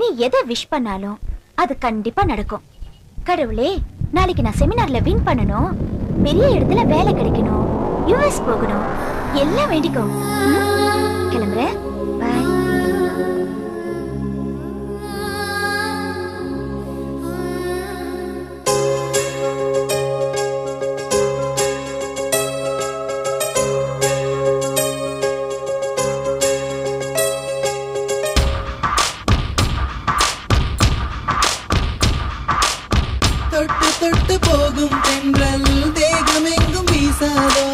நீ எதை விஷ் பண்ணாலும் அது கண்டிப்பா நடக்கும். கடவுளே, நாளைக்கு நான் செமினார்ல வின் பண்ணணும், பெரிய இடத்துல வேலை கிடைக்கணும், யுஎஸ் போகணும், எல்லாம் வேண்டிக்கோ. கிளம்புறேன். பாய். தொட்டு தொட்டு போகும் தென்றல் தேகமெங்கும் வீசாதோ,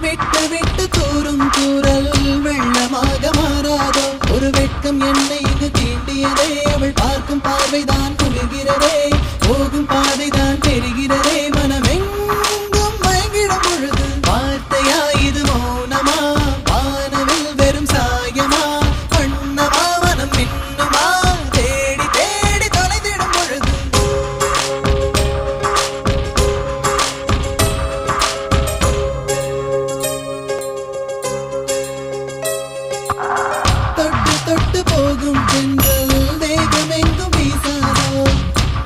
விட்டு விட்டு தூரும் தூரல் வெள்ளமாக மாறாதோ. ஒரு வெட்கம் என்னை இது தீண்டியதே, அவள் பார்க்கும் பார்வைதான் குளிர்கிறதே, போகும் பாதைதான் தெரிகிறதே, மனமெங்கும் மயங்கிடும் பொழுது வார்த்தையா இது மௌனமா, வானவில் வெறும் சாயமா, வண்ணமா மனம் மின்னுமா, தேடி தேடி தொலைந்திடும் பொழுது தொட்டு தொட்டு போகும் தென்றல் தேகமெங்கும் வீசாதோ,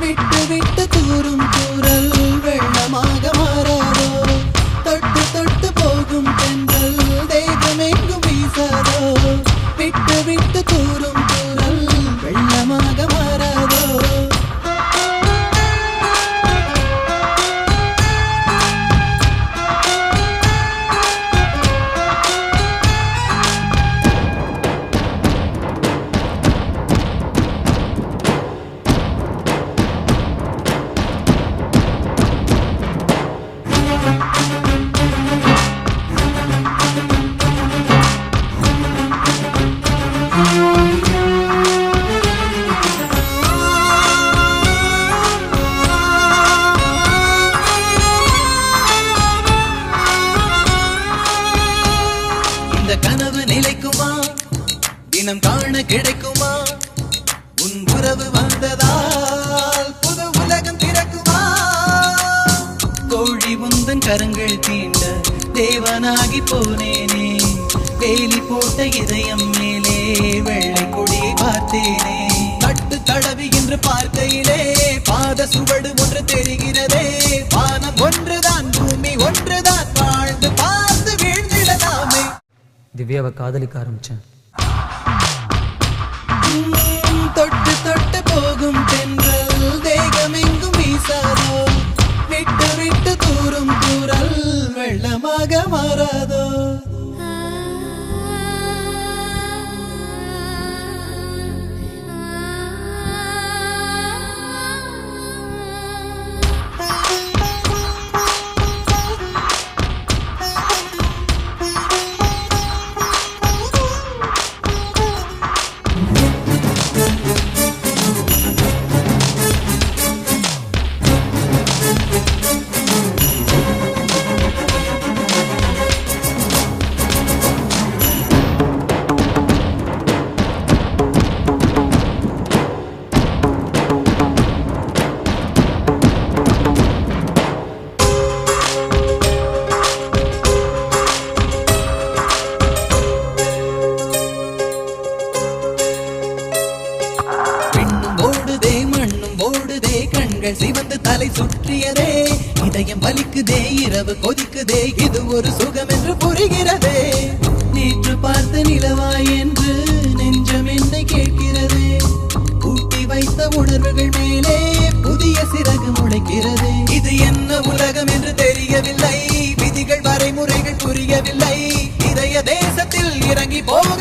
விட்டு விட்டு தூரும் தூரல் வெள்ளமாக மாறாதோ. தொட்டு தொட்டு போகும் தென்றல் தேகமெங்கும் வீசாதோ, விட்டு விட்டு தூரும் தூரல் வெள்ளமாக மாறாதோ. இந்த கனவு நிலைக்குமா, தினம் காண கிடைக்குமா, உன் உறவு வந்ததால் புது உலகம் திறக்குமா. கோழி உந்தன் கரங்கள் தீண்ட தேவனாகி போனேனே, வேலி போட்ட இதயம் மேலே வெள்ளை கொடியை பார்த்தேனே. கட்டு தடவி என்று பார்க்கையிலே பாத சுவடு ஒன்று தெரிகிறதே, வானம் ஒன்றுதான் பூமி ஒன்றுதான், வாழ்ந்து பார்த்து வீழ்ந்திடலாமே. திவ்யாவை காதலிக்க ஆரம்பிச்சேன். தொட்டு தொட்டு போகும் தென்றல் தேகமெங்கும் வீசாதோ, விட்டு விட்டு தூரும் தூரல் வெள்ளமாக மாறாதோ. கண்கள் சிவந்து தலை சுற்றியதே, இதயம் வலிக்குதே, இரவு கொதிக்குதே, இது ஒரு சுகம் என்று புரிகிறதே. நேற்று பார்த்த நிலவாய் என்று நெஞ்சம் என்னை கேட்கிறதே, கூட்டி வைத்த உணர்வுகள் மேலே புதிய சிறகு முளைக்கிறதே. இது என்ன உலகம் என்று தெரியவில்லை, விதிகள் வரைமுறைகள் புரியவில்லை, இதய தேசத்தில் இறங்கி போக